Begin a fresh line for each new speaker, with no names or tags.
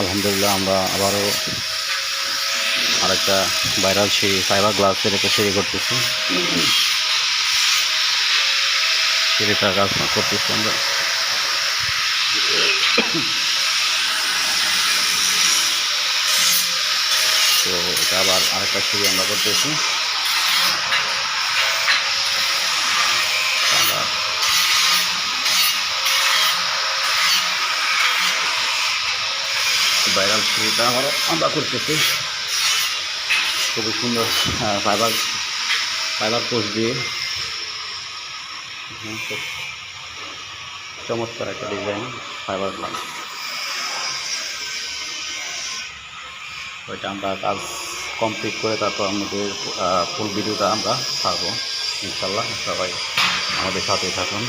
আলহামদুলিল্লাহ আমরা আবারও আরেকটা ভাইরাল সিঁড়ি ফাইবার গ্লাসের একটা সিঁড়ি করতেছি। সিঁড়িটা কাজ করতেছি আমরা। তো এটা আবার আরেকটা সিঁড়ি আমরা করতেছি। ভাইরাল সিঁড়িটা আমরা করতেছি খুবই সুন্দর ফাইবার পোস্ট দিয়ে। খুব চমৎকার একটা ডিজাইন ফাইবার গ্লাস। ওইটা আমরা কাজ কমপ্লিট করে তারপর আমাদের ফুল ভিডিওটা আমরা ছাড়বো ইনশাল্লাহ। সবাই আমাদের সাথে থাকুন।